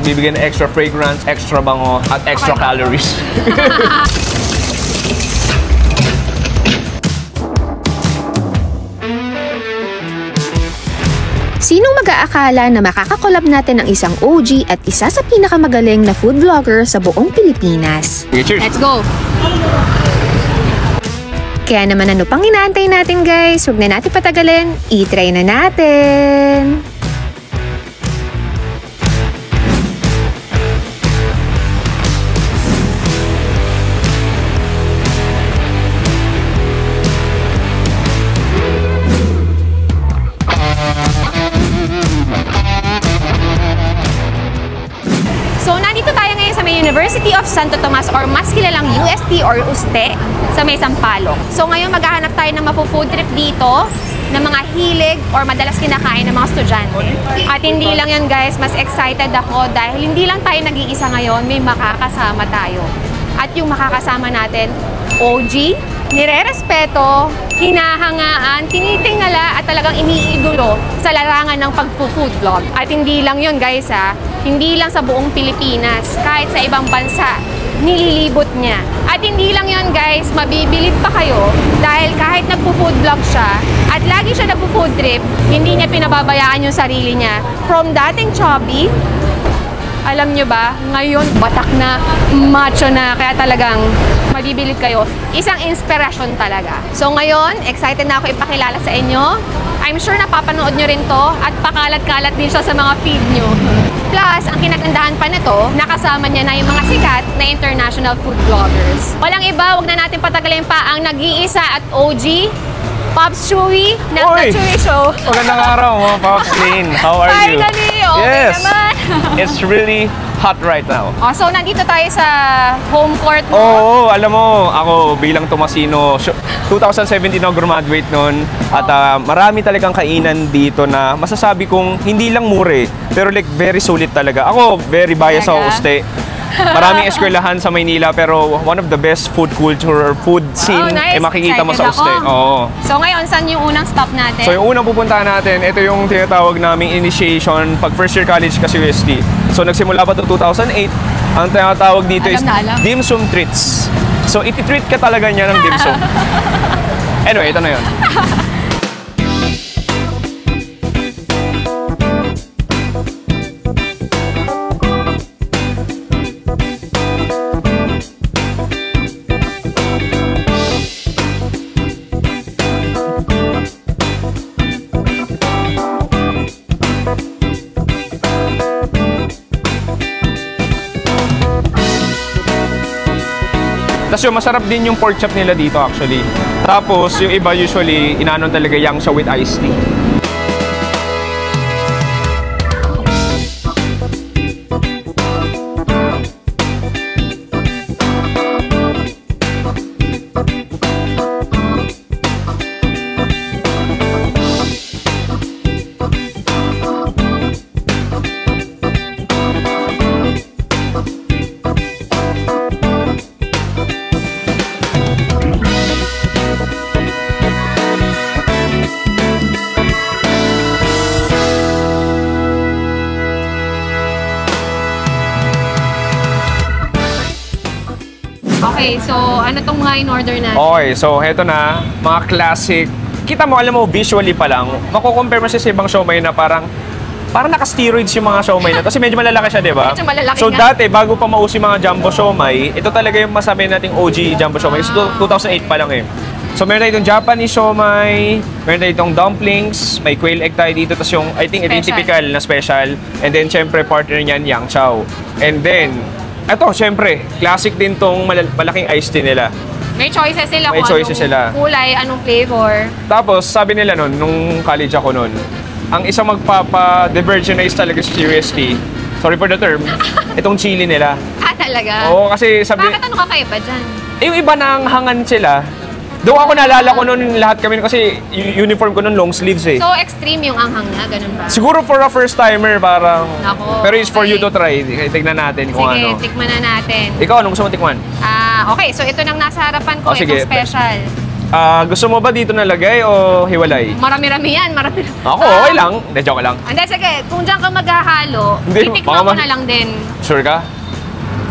bibigyan ng extra fragrance, extra bango, at extra calories. Sinong mag-aakala na makakakolab natin ang isang OG at isa sa pinakamagaling na food vlogger sa buong Pilipinas? Okay, cheers! Let's go! Kaya naman ano pang inaantay natin guys? Huwag na natin patagalin, i-try na natin! University of Santo Tomas or mas kilalang UST or USTE sa may Sampaloc. So ngayon maghahanap tayo ng mapo-food trip dito ng mga hilig or madalas kinakain ng mga estudyante. At hindi lang yun guys, mas excited ako dahil hindi lang tayo nag-iisa ngayon, may makakasama tayo. At yung makakasama natin, OG, nire-respeto, hinahangaan, tinitingala at talagang iniidolo sa larangan ng pag-food vlog. At hindi lang yun guys hindi lang sa buong Pilipinas, kahit sa ibang bansa, nililibot niya. At hindi lang yun guys, mabibilib pa kayo dahil kahit nagpo-food vlog siya at lagi siya nagpo-food trip, hindi niya pinababayaan yung sarili niya. From dating chubby, alam nyo ba, ngayon batak na, macho na, kaya talagang mabibilib kayo. Isang inspirasyon talaga. So ngayon, excited na ako ipakilala sa inyo. I'm sure napapanood nyo rin to at pakalat-kalat din siya sa mga feed nyo. Plus, ang kinagandahan pa nito, nakasama niya na yung mga sikat na international food vloggers. Walang iba, wag na natin patagalin pa ang nag-iisa at OG, Pops Chewy, ng The Chewy Show. Magandang araw mo, Pops Lynn. How are you? Finally, okay naman. It's really hot right now. Oh, so, nandito tayo sa home court mo. Oo, alam mo, ako bilang Tomasino, 2017 ako graduate noon. At marami talagang kainan dito na masasabi kong hindi lang mure, pero like very solid talaga. Ako, very biased sa USTE. Maraming eskwelahan sa Maynila pero one of the best food culture or food scene makikita mo sa USTE. Oo. So ngayon, saan yung unang stop natin? So yung unang pupuntahan natin, ito yung tinatawag naming initiation pag first year college kasi UST. So nagsimula pa ito 2008. Ang tinatawag dito is dim sum treats. So iti-treat ka talaga niya ng dim sum. Anyway, ito na yun. Tapos yung masarap din yung pork chop nila dito actually. Tapos yung iba usually inanon talaga yang siya with iced tea. Okay, so ano tong mga in-order natin? Okay, so heto na, mga classic. Kita mo, alam mo, visually pa lang, makukompare mo siya sa ibang siomai na parang naka-steroids yung mga siomai na. Kasi medyo malalaki siya, di ba? Medyo malalaki so nga. dati, bago pa mauso yung mga jumbo siomai, ito talaga yung masabi nating OG jumbo siomai. So 2008 pa lang eh. So meron tayo itong Japanese siomai, meron tayo itong dumplings, may quail egg tayo dito, tapos yung, I think, ito yung typical na special. And then, syempre, partner niyan, yang chow. And then, ito, syempre, classic din tong malaking iced tea nila. May choices sila May kung choices anong sila. kulay, anong flavor. Tapos, sabi nila nun, nung college ako nun, ang isang magpapa-divergenize talaga sa UST, sorry for the term, itong chili nila. Ah, talaga? Oo, kasi sabi... Bakit ano kakaiba dyan? Yung iba nang hangan sila. Doon ako naalala ko nun, lahat kami, kasi uniform ko nun long sleeves eh. So, extreme yung anghang niya, ganun ba? Siguro for a first timer, parang... Ako, pero it's for you to try. Tignan natin kung ano. Sige, tikman na natin. Ikaw, anong gusto mo tikman? Okay, so ito nang nasa harapan ko, sige. itong special. Gusto mo ba dito nalagay o hiwalay? Marami-rami yan, marami. Ako, okay lang. Hindi, joke lang. Hindi, sige. Kung dyan ka maghahalo, Hindi, titikman ko na lang din. Sure ka?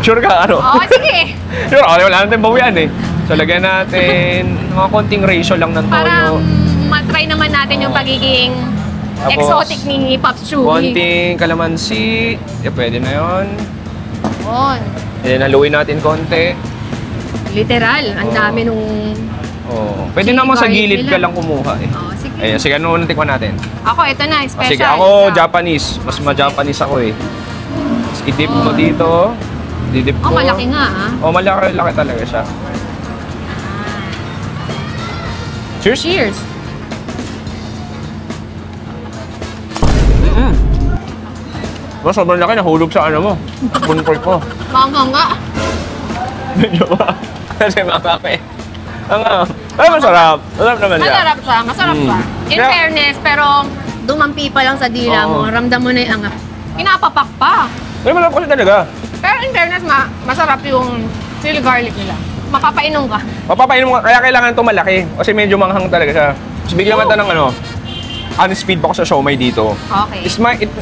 Sure ka, ano? Oo, sige. Sure, okay, wala natin bawian eh. So, lagyan natin mga konting ratio lang ng Para toyo. matry naman natin yung pagiging Tapos, exotic ni Pops Chewy. Konting kalamansi. Pwede na yun. Yun. Then, haluin natin konti. Literal, ang dami nung... Oh. Pwede Chili naman sa garlic gilid ka nila. lang kumuha eh. Oh, sige. Ayan, sige, ano muna tikman natin? Ako, ito na, special. Sige, ako Ikaw. Japanese. Mas ma-Japanese ako eh. I-dip mo dito. Didip ko. Oh, malaki nga ah. Oh, malaki talaga siya. Cheers! Cheers. Sobrang laki, nahulog sa ano mo. Spoon fork mo. Mama nga. Medyo ba? Kasi makaka eh. Ay, masarap. Masarap naman siya. Masarap siya, masarap siya. In Kaya- fairness, pero dumampi pa lang sa dila mo, Oo. ramdam mo na yung angat. Pinapapak pa. Ay, masarap kasi talaga. Pero in fairness, masarap yung chili garlic nila. Mapapainom ka. Mapapainom mo, kaya kailangan ito malaki. Kasi medyo manghang talaga siya. Tapos bigyan kita ng ano, honest feedback ko sa siomay dito. Okay. It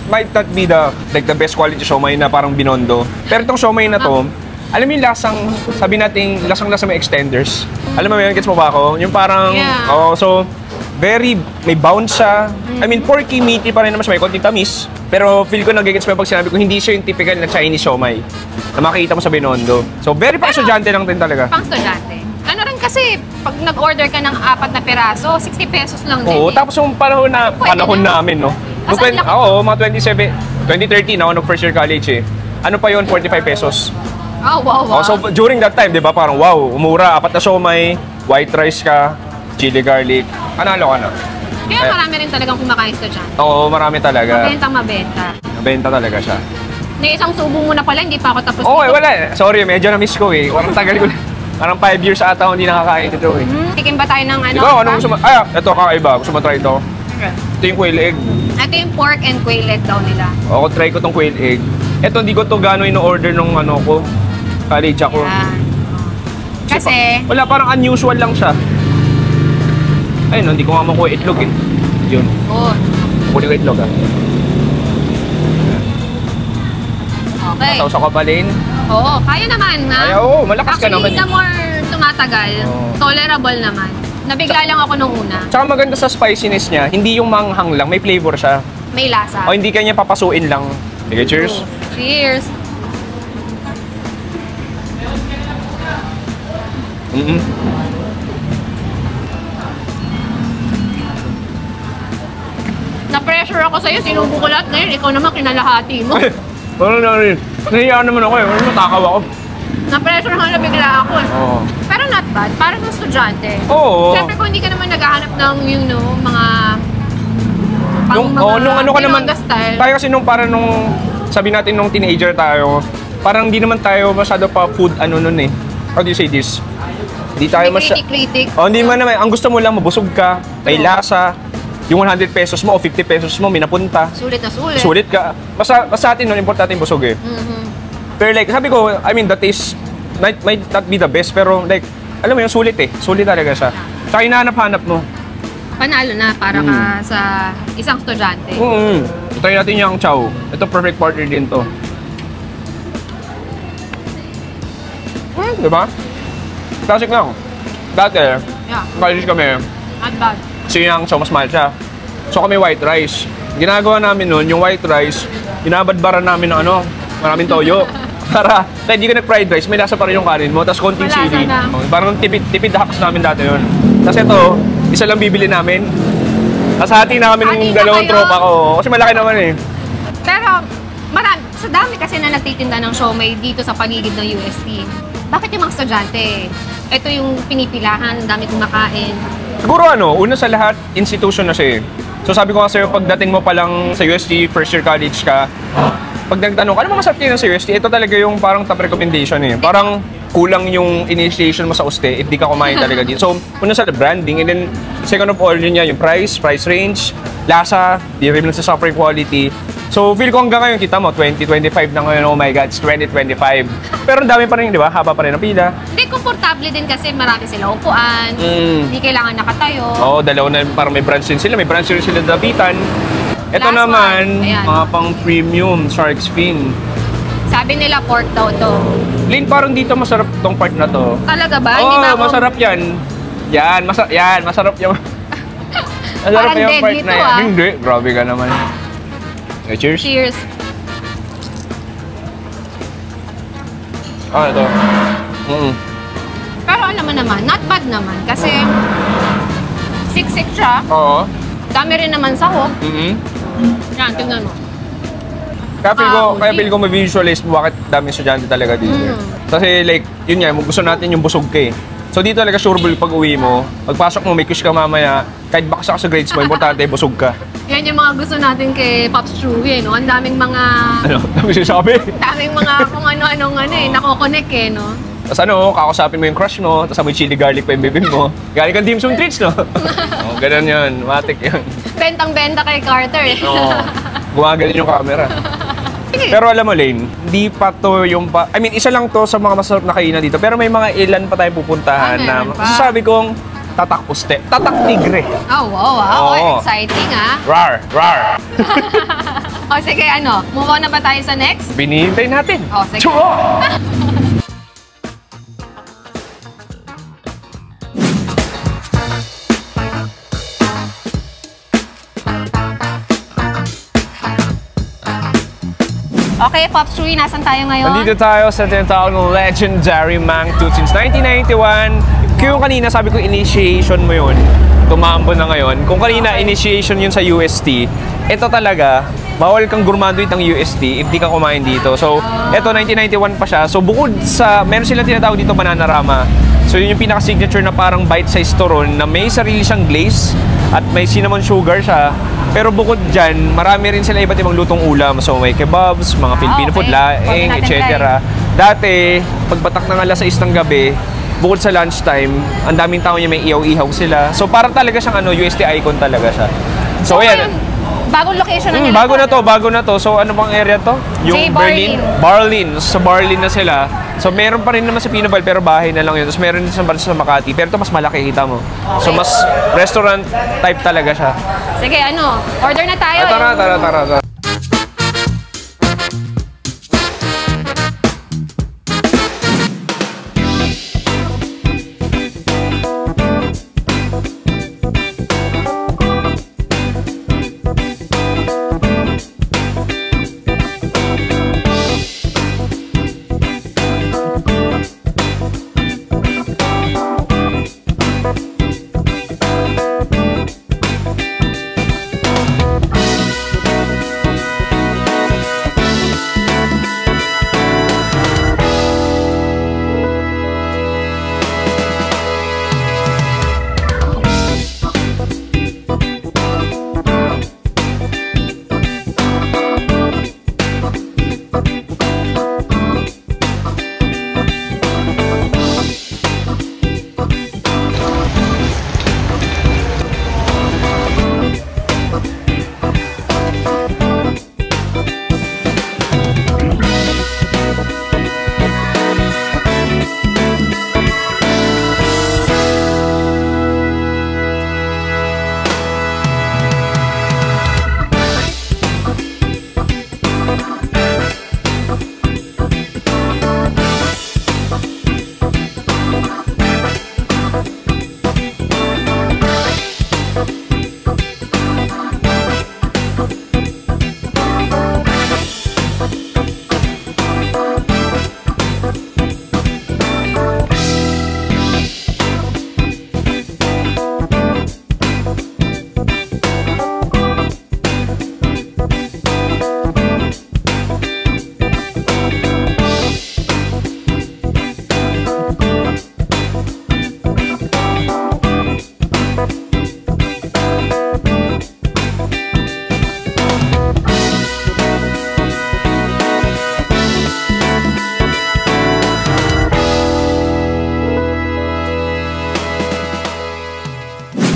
might not be the best quality siomay na parang binondo. Pero itong siomay na to, alam mo yung lasang, sabi natin, lasang-lasa may extenders. Alam mo yun, gets mo ba ako? Yung parang, Yeah. so, may bounce siya. I mean, porky, meaty pa rin naman siya, may konting tamis. Pero feel ko nagigets mo pag sinabi ko, hindi siya yung typical na Chinese siomay na makikita mo sa binondo. So, very pang estudyante lang din talaga. Pang estudyante. Ano rin kasi, pag nag-order ka ng 4 na piraso, 60 pesos lang din. Oo, eh. tapos yung panahon na. namin, no? Tapos ang laki. Oo, mga 2013 ako nag first year college eh. Ano pa yun, 45 pesos. Oh, wow, wow. Oh, so during that time, 'di ba, parang wow, umura, 4 na siomay, white rice ka, chili garlic. Panalo ka na. Kaya marami rin talagang kumakain estudyante. Oo, marami talaga. Mabenta. Nabenta talaga siya. Na isang subo mo na pala, hindi pa ako tapos Oo, wala. Sorry, medyo na-miss ko eh. Parang tagal ko na. Parang 5 years ata ako hindi nakakain ito eh. Tikim ba tayo ng ano? Ikaw, anong gusto mo? Ito, kakaiba. Gusto mo try ito? Okay. Ito yung quail egg. Ito yung pork and quail egg daw nila. Ako, try ko tong quail egg. Ito, hindi ko to gano'y in-order nung ano ko. College ako. Yan. Kasi, Wala, parang unusual lang siya. Ayun, hindi ko nga makuha itlog eh. Yun. oh, Kunin ko itlog ah. okay. Tapos ako pa rin. Oo, kaya naman ha. Ay, oo, malakas ka naman Actually, the more tumatagal, Oo. tolerable naman. Nabigla lang ako nung una. Tsaka maganda sa spiciness niya, hindi yung manghang lang, may flavor siya. May lasa. O hindi kanya papasuin lang. Sige, cheers. Cheers. Mm-mm. Na-pressure ako sa'yo, sinubo ko lahat ngayon. Ikaw naman kinalahati mo. Ay, ano na rin. Nahiyaan naman ako eh. Ano matakaw ako? Na-pressure ako, nabigla ako. Oo. Pero not bad, para sa estudyante. Oo. Siyempre kung hindi ka naman naghahanap ng yung mga Nung ano ka naman, Binondo style. tayo kasi nung sabi natin nung teenager tayo, parang di naman tayo masyado pa food ano nun eh. How do you say this? Di tayo May masyado. kritik-kritik. Oh, hindi man naman. Ang gusto mo lang, mabusog ka, may lasa. Yung 100 pesos mo o 50 pesos mo, may napunta. Sulit na sulit. Sulit ka. Basta sa atin nun, importante yung busog eh. Mhm. Pero like, sabi ko, I mean, the taste might not be the best, pero like, alam mo yung sulit eh. Sulit talaga siya. Tsaka hinahanap-hanap mo. Panalo na para ka sa isang estudyante. Try natin yung chow. Ito, perfect partner din to. Diba? Classic lang. Dati, Yeah, college kami, not bad. kasi yung chow mas mahal siya. So kami white rice. Ginagawa namin nun, yung white rice, binabadbaran namin ng ano, maraming toyo. Para, kahit di ka nag-fried rice, may lasa pa rin yung kanin mo, tapos konting Malasa chili. na. Parang tipid hacks namin dati yun. Tapos ito, isa lang bibili namin. Tapos hati na kami Hati ng na dalawang kayo? tropa ko. Kasi malaki naman eh. Pero, sa dami kasi na nagtitinda ng siomay dito sa paligid ng UST. Bakit yung mga estudyante? Ito yung pinipilahan, ang dami kumakain. Siguro una sa lahat, institution na siya eh. So sabi ko nga sa'yo, pagdating mo pa lang sa UST, first year college ka, pag nagtanong, ano mga subject sa UST? Ito talaga yung parang top recommendation eh. Parang kulang yung initiation mo sa UST if di ka kumain talaga dito. So, una sa branding, and then second of all, yun yung price range, lasa, di rin lang sa software quality. So, feel ko hanggang ngayon, kita mo, 2025 na ngayon, oh my God, it's 2025. Pero ang dami pa rin, di ba? Haba pa rin ang pila. Hindi, komportable din kasi marami sila upuan, hindi kailangan nakatayo. Oo, dalawa na, parang may branch din sila. May branch rin sila dapitan. Ito Last naman, one. Ayan. mga pang premium shark's fin. Sabi nila pork daw to. Lane, parang dito masarap tong part na to. Talaga ba? Oo, Hindi ba ako... masarap yan. Yan, masarap yung... masarap Parang yung dead part nito, na yan. ah. Hindi, grabe ka naman. Okay, cheers. Cheers. Ito. Pero alam mo naman, not bad naman. Kasi, siksik siya. Oo. Dami rin naman sahog. Mm-hmm. Yan, tingnan mo. Kaya feel ko ma-visualize mo bakit daming estudyante talaga dito. Kasi like, yun nga, gusto natin yung busog ka eh. So dito talaga sureball pag uwi mo, pagpasok mo, may kush ka mamaya, kahit baksa ka sa grades mo, importante busog ka. Yan yung mga gusto natin kay Pops Chewy, no? Ang daming mga... Ano? Dami sinasabi? daming mga kung ano-anong nakokonek eh, no? Tapos kakasapin mo yung crush mo, tapos amoy chili garlic pa yung bibig mo. Galing kang dim sum treats, no? Oh, ganun yun. Matik yun. Bentang-benta kay Carter eh. Oo. Gumagaling yung camera. Pero alam mo, Lane, hindi pa to yung I mean, isa lang to sa mga masarap na kainan dito. Pero may mga ilan pa tayong pupuntahan na masasabi kong tatak uste. Tatak tigre. Oh, wow. Oo. Exciting ah. Rar. O sige, move on na ba tayo sa next? Binihintay natin. Oh, sige. Churro! Okay, Pops Chewy, nasan tayo ngayon? Nandito tayo sa tinatawag ng legendary Mang Tooth since 1991. Kung kanina sabi ko initiation mo yun, tumambo na ngayon. Kung kanina initiation yun sa UST, ito talaga, bawal kang gurmaduit ng UST if di ka kumain dito. So, ito 1991 pa siya. So, bukod sa, meron sila tinatawag dito Bananarama. So, yun yung pinaka-signature na parang bite-sized turon na may sarili siyang glaze at may cinnamon sugar siya. Pero bukod dyan, marami rin sila iba't ibang lutong ulam. So, may kebabs, mga Filipino food, laing, etc. Dati, pagbatak ng alas 6 ng gabi, bukod sa lunchtime, ang daming tao niya may ihaw-ihaw sila. So, para talaga siyang UST icon talaga siya. So, ayan. Bagong location na nila. Bago na to. So, ano bang area to? Yung Barlin. Barlin. Sa Barlin na sila. So, meron pa rin naman sa Pinobal, pero bahay na lang yun. Tapos meron din sa Makati. Pero ito mas malaki, kita mo. So, mas restaurant type talaga siya. Sige, order na tayo. Tara.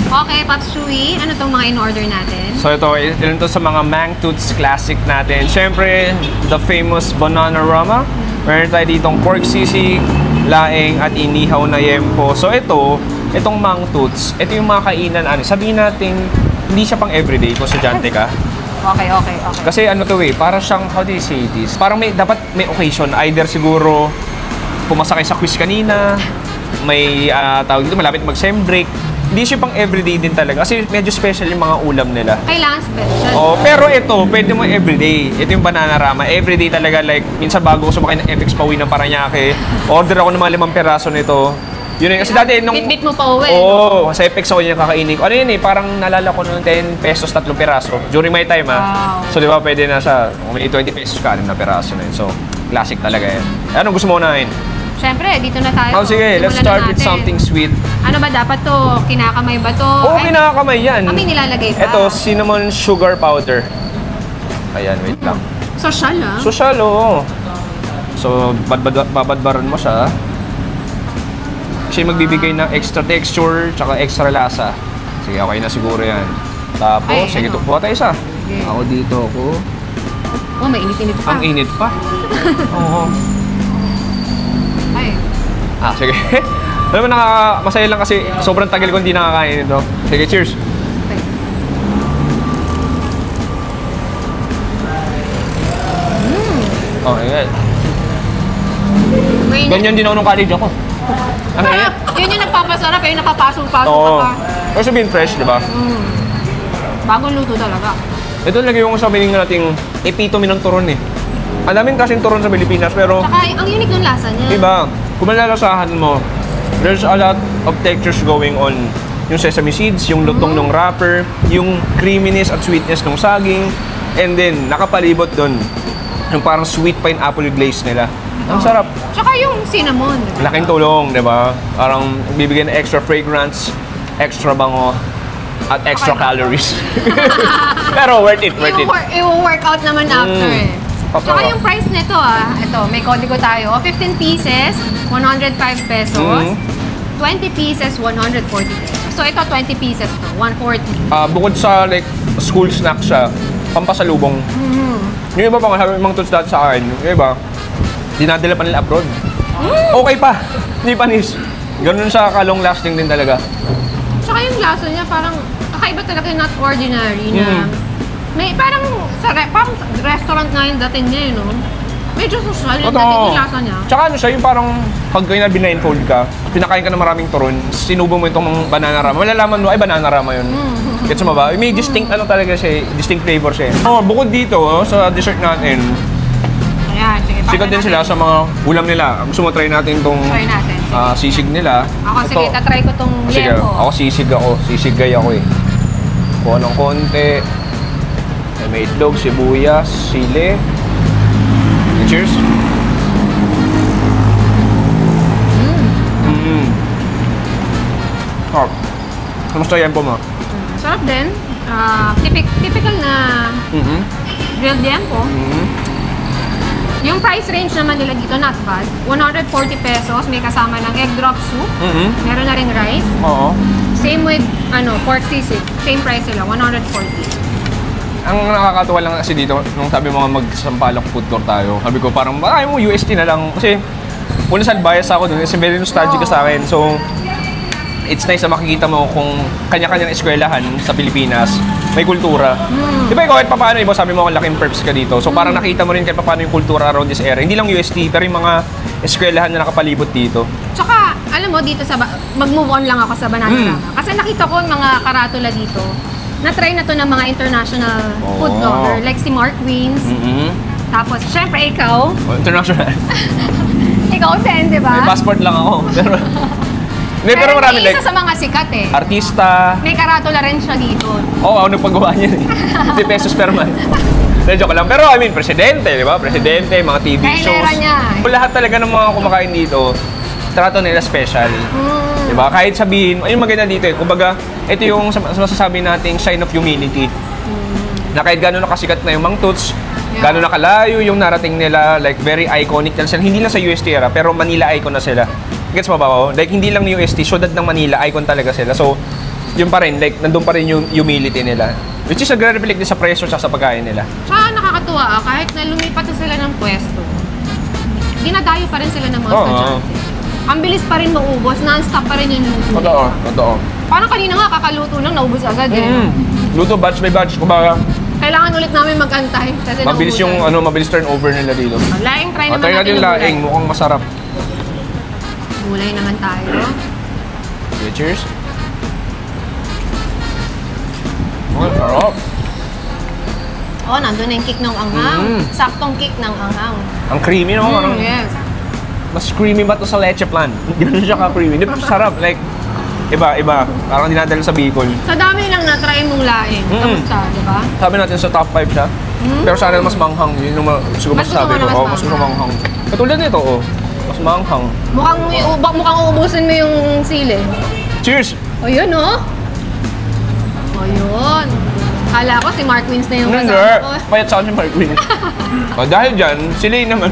Okay, Pops Chewy, ano tong mga in-order natin? So ito, ilan to sa mga Mang Toots classic natin. Siyempre, the famous Bananarama. Meron tayo ditong pork sisig, laing at inihaw na yempo. So itong Mang Toots, ito yung mga kainan, sabihin natin, hindi siya pang everyday kung estudyante ka. Okay. Kasi ano to para siyang, how do you say this? Parang dapat may occasion. Either siguro, pumasakay sa quiz kanina, may tawag dito, malapit mag-sem break. Hindi siya pang everyday din talaga. Kasi medyo special yung mga ulam nila. Kailangan special. Oh, pero ito, pwede mo everyday. Ito yung Bananarama. Everyday talaga, like, minsan bago ko sumakay ng FX Pauwi ng Paranaque, order ako ng mga 5 peraso nito. Yun kasi dati nung... Bit mo pa uwi. Oo, sa FX ako yung kakainin ko. Ano yun parang nalala ko nung 10 pesos 3 peraso. During my time Wow. So di ba pwede na sa, may 20 pesos ka, 6 na peraso na yun. So, classic talaga yan. Anong gusto mo unahin? Siyempre, dito na tayo. Oh, sige, let's Simulan start na with natin. something sweet. Ano ba dapat to? Kinakamay ba to? Oo, kinakamay yan. May nilalagay pa. Ito, cinnamon sugar powder. Ayan, wait lang. Social Social, oo. So, babadbaran mo siya. Siya yung magbibigay ng extra texture, tsaka extra lasa. Sige, okay na siguro yan. Tapos, Ay, sige, ano? tukuha tayo isa. Sige. Ako dito, ako. Oh, may init-init pa. Ang init pa. Oo. Ay. Sige. Alam mo, masaya lang kasi sobrang tagal ko hindi nakakain ito. Sige, cheers. Okay. Oh, ayan. May init. Ganyan din ako nung college ako. Ang init. Yun yung nagpapasarap, yung nakapasok-pasok ka Oo. pa. Pero sabihin fresh, di ba? Bagong luto talaga. Ito lagi yung sabihin nating epitome ng turon eh. Alamin kasing turon sa Pilipinas, pero Tsaka, ang unique ng lasa niya. iba, kung malalasahan mo, there's a lot of textures going on. Yung sesame seeds, yung lutong ng wrapper, yung creaminess at sweetness ng saging, and then nakapalibot doon yung parang sweet pineapple glaze nila. Ang sarap. Tsaka yung cinnamon. Laking tulong, di ba? Parang bibigyan ng extra fragrance, extra bango, at extra calories. Pero worth it, worth it. I-work out naman after eh. Tsaka Papa. yung price nito ito, may kodigo tayo. 15 pieces, 105 pesos. 20 pieces, 140 pesos. So ito, 20 pieces to, 140. Bukod sa like school snack siya, pampasalubong. Yung iba pa nga, sabi mga tuts dati sa akin, yung iba, dinadala pa nila abroad. Okay pa, hindi panis. Ganun siya ka-long lasting din talaga. Tsaka yung lasa niya parang kakaiba talaga, not ordinary na. May parang parang restaurant nga yung dating niya no? Medyo social yung dating yung lasa niya. Tsaka ano siya, yung parang pag kayo na binindfold ka, pinakain ka ng maraming turon, sinubo mo itong Bananarama, malalaman mo, ay Bananarama yun. Gets mo ba? May distinct ano talaga siya, distinct flavor siya. Bukod dito, sa dessert natin, Ayan, sige. sikat din sila sa mga ulam nila. Gusto mo try natin itong Try natin. sisig nila. Ako, sige, tatry ko tong Sige, lempo. ako sisigay ako eh. Kuha ng konti. May itlog, sibuyas, sili. Cheers! Kamusta yan po mo? Sarap din. Typical na grilled yempo. Yung price range naman nila dito, not bad. 140 pesos, may kasama ng egg drop soup. Meron na ring rice. Oo. Same with pork sisig. Same price sila, 140. Ang nakakatuwa lang kasi dito, nung sabi mo nga magsampalok food tour tayo, sabi ko parang, baka mo UST na lang. Kasi, una sa bias ako dun, kasi very nostalgic ka sa akin. So, it's nice na makikita mo kung kanya-kanyang eskwelahan sa Pilipinas, may kultura. Di ba kahit paano, iba sabi mo kung laking perps ka dito. So, parang nakita mo rin kahit paano yung kultura around this area. Hindi lang UST, pero yung mga eskwelahan na nakapalibot dito. Tsaka, alam mo, dito sa mag-move on lang ako sa Bananarama. Kasi nakita ko yung mga karatula dito. Na-try na to ng mga international food blogger, like si Mark Wins. Tapos, syempre, ikaw. International. Ikaw din, di ba? May passport lang ako. Pero, hindi, pero marami may like, isa sa mga sikat eh. artista. May karatula rin siya dito. Oo, ako nagpagawa niya eh. 50 pesos per month. Joke lang. Pero I mean, presidente, di ba? Presidente, mga TV shows. Kainera niya. Lahat talaga ng mga kumakain dito, trato nila special. Di ba? Kahit sabihin, ayun maganda dito eh. Kumbaga, ito yung masasabi nating sign of humility. Na kahit gano'n nakasikat na yung Mang Toots, gano'n nakalayo yung narating nila, like very iconic na sila. Hindi lang sa UST era, pero Manila icon na sila. Gets mo ba ako? Like, hindi lang UST, syudad ng Manila, icon talaga sila. So, yun pa rin, like, nandun pa rin yung humility nila. Which is nagre-reflect din sa presyo at sa pagkain nila. Tsaka nakakatuwa kahit na lumipat na sila ng pwesto, dinadayo pa rin sila ng mga estudyante. Ang bilis pa rin maubos, non-stop pa rin yung luto. Totoo. Parang kanina nga, kakaluto lang, naubos agad eh. Luto batch by batch, kumbaga. Kailangan ulit namin mag-antay kasi Mabilis yung, mabilis turnover nila dito. Laing, try naman Try natin yung gulay. laing, mukhang masarap. Gulay naman tayo. Okay, cheers. Oh, sarap. Oh, nandun na yung kick ng anghang. Saktong kick ng anghang. Ang creamy naman, parang Yes. mas creamy ba to sa leche plan? Ganun siya ka-creamy. Hindi pa sarap, like, iba. Parang dinadala sa Bicol. Sa dami lang na-try mong laing. Kamusta, di ba? Sabi natin sa top 5 siya. Pero sana mas manghang. Yun yung siguro Mas gusto masasabi mo na ko. mas Mas gusto manghang. Katulad nito, mas manghang. Mukhang uubusin mo yung sili. Cheers! O yun, oh. O yun. Kala ko si Mark Wins na yung Hindi. kasama ko. Payat sa akin si Mark Win. Dahil dyan, si Lane naman.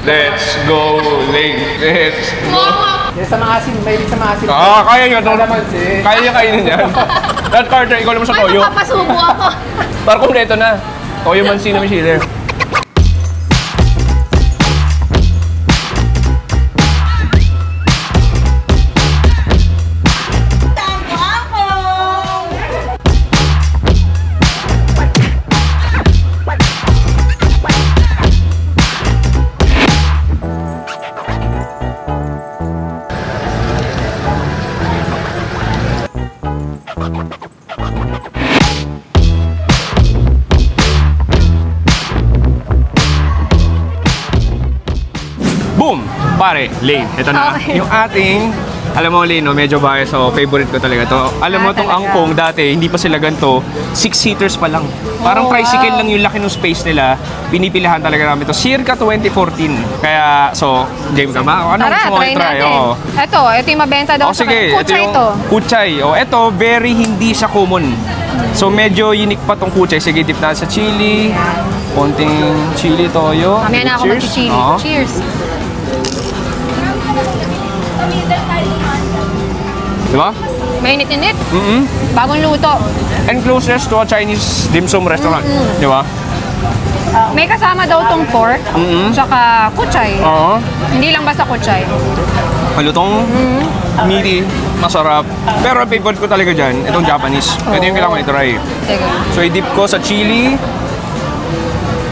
Let's go, Lane. Let's go. Yes, sa maasim, may sa maasim. Kaya nyo. Kalamansi. Kaya niya kainin yan. That Carter, ikaw naman sa Ay, toyo. magpapasubo ako. Para kompleto na. Toyo mansi na Michelle. Boom! Pare, Lane, ito na. Okay. Yung ating, alam mo Lane, no, medyo bias, so favorite ko talaga to. Alam mo tong talaga. angkong dati, hindi pa sila ganito, 6-seaters pa lang. Parang Oh, tricycle wow. lang yung laki ng space nila. Pinipilahan talaga namin to. Circa 2014. Kaya, so, game ka ba? Ano Tara, gusto mo try i-try? natin. Oo. Ito yung mabenta daw sa Sige, kutsay yung ito. kutsay. Ito, very hindi siya common. So, medyo unique pa tong kutsay. Sige, dip na sa chili. Konting chili toyo. Mamaya na ako Cheers. mag-chili. Oo. Cheers. Diba? Mainit-init. Mm-hmm. Bagong luto. And closest to a Chinese dim sum restaurant. Di ba? May kasama daw tong pork, tsaka kutsay. Oo. Hindi lang basta kutsay. Malutong, meaty, masarap. Pero ang favorite ko talaga dyan, itong Japanese. Ito yung kailangan ko i-try. Sige. So, i-dip ko sa chili.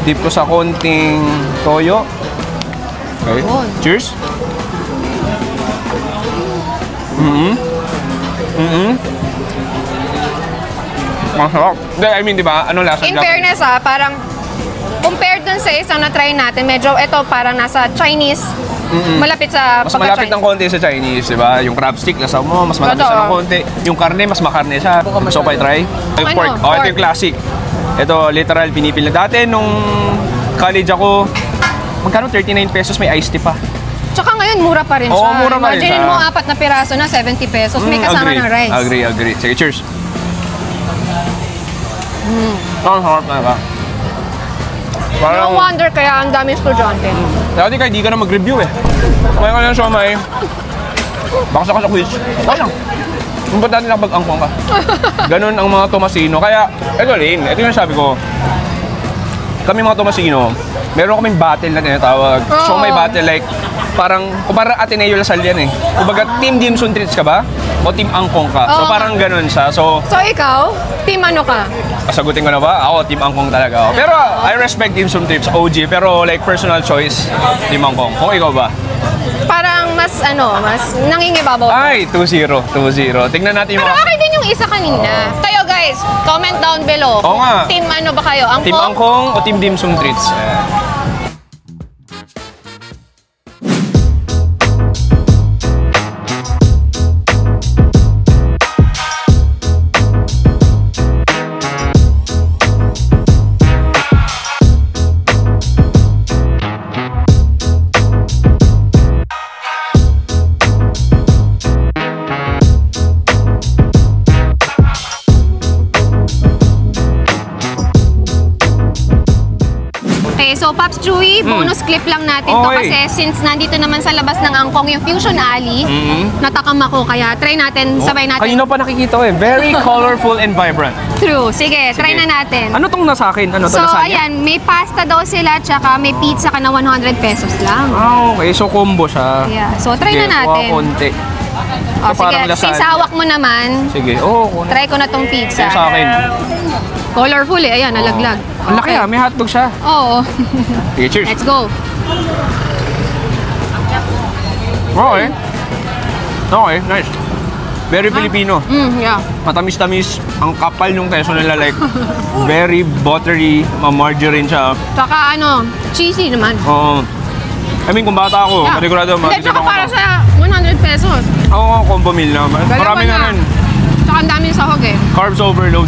Dip ko sa konting toyo. Okay. Yun. Cheers. Masarap. I mean, di ba? Ano lasa? In fairness parang compared dun sa isang na-try natin, medyo ito parang nasa Chinese, malapit sa Mas malapit ng konti sa Chinese, di ba? Yung crab stick, nasa mo, mas malapit siya ng Totoo. konti. Yung karne, mas makarne siya. So, pa try? Yung Ano? pork. Oh, ito Pork. yung classic. Ito, literal, pinipil na. Dati, nung college ako, magkano 39 pesos, may iced tea pa. Tsaka ngayon, mura pa rin Oo, siya. mura pa rin Imagine siya. mo, 4 na piraso na, 70 pesos. May kasama Agree. ng rice. Agree. Sige, cheers. Ang sarap na ba? No Parang, wonder kaya ang daming estudyante. dati kahit di ka na mag-review eh. Ngayon ka lang siya may, baka sa quiz. Okay lang. Importante lang pag-angkong ka. Ganun ang mga Tomasino. Kaya, ito rin, ito yung sabi ko. Kami mga Tomasino, meron kaming battle na tinatawag. So may battle like, parang, kumpara Ateneo Lasal yan eh. Kumbaga, team Dim Sum Treats ka ba? O team Angkong ka? So Oo. parang ganun siya. So, So ikaw, team ano ka? sagutin ko na ba? Ako, team Angkong talaga ako. Pero I respect Dim Sum Treats, OG. Pero like personal choice, team Angkong. Kung ikaw ba? Parang mas nangingibabaw. Ay, 2-0. Tingnan natin yung Pero mga... okay din yung isa kanina. Kayo guys, comment down below. Oo nga. Team ano ba kayo? Angkong? Team Angkong o team Dim Sum Treats? So, Pops Chewy, bonus clip lang natin to Okay. kasi since nandito naman sa labas ng Angkong yung Fusion Alley, natakam ako. Kaya try natin, sabay natin. Kanina pa nakikita ko eh. Very colorful and vibrant. True. Sige, try na natin. Ano tong nasa akin? Ano to, So, lasagna? ayan, may pasta daw sila, tsaka may pizza ka na 100 pesos lang. Ah, okay. So, combo siya. Yeah. So, try Sige, na kuha natin. konti. Oh, Ito parang sige, lasagna. since hawak mo naman, Sige. Oo, try ko na tong pizza. sa akin. Colorful eh. Ayan, nalaglag. Ang laki ah. May hotdog siya. Oo. Sige, cheers. Let's go. Okay. Okay, nice. Very Filipino. Yeah. Matamis-tamis. Ang kapal yung keso nila. Like, very buttery. Ma-margarine siya. Tsaka ano, cheesy naman. Oo. I mean, kung bata ako, Yeah. panigurado, Hindi, tsaka matitikman ko para to. sa 100 pesos. Oo, combo meal na. Marami na rin. Tsaka ang dami sa hog eh. Carbs overload.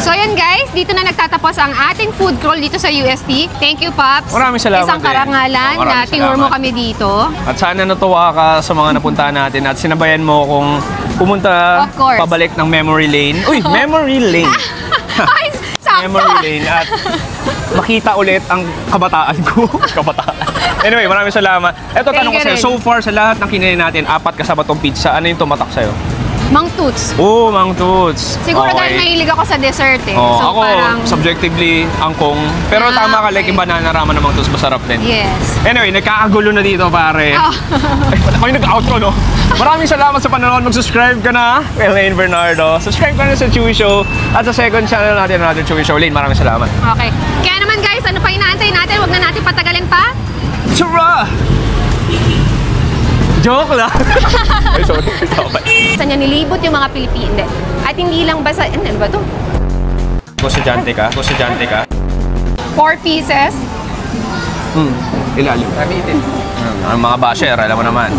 So yun guys, dito na nagtatapos ang ating food crawl dito sa UST. Thank you, Pops. Maraming salamat Isang din. karangalan Maraming na tinur mo salamat. kami dito. At sana natuwa ka sa mga napuntahan natin at sinabayan mo kung pumunta Of course. pabalik ng memory lane. Uy, memory lane! Ay, sakto. Memory lane at makita ulit ang kabataan ko. Kabataan. Anyway, maraming salamat. Eto, Thank tanong ko you sa'yo. rin. So far, sa lahat ng kinain natin, 4 kasama tong pizza, ano yung tumatak sa'yo? Mang Toots. Oh, Mang Toots. Siguro dahil mahilig ako sa dessert eh. Oh, so ako, parang, subjectively, angkong. Pero Ah, tama ka, like okay. yung banana ramen ng Mang Toots, masarap din. yes. Anyway, nagkakagulo na dito, pare. Oh. Ay, wala kayo nag-outro, no? Maraming salamat sa panonood. Mag-subscribe ka na kay Lane Bernardo. Subscribe ka na sa Chewy Show. At sa second channel natin, another Chewy Show. Lane, maraming salamat. Okay. Kaya naman guys, ano pa inaantay natin? Huwag na natin patagalin pa. Tara! Joke lang. Ay, sorry. Sa niya nilibot yung mga Pilipino. At hindi lang basta, ano ba to? Kusadyante ka? Kusadyante ka? 4 pieces. Ilalim. Gamitin. Ang mga basher, alam mo naman.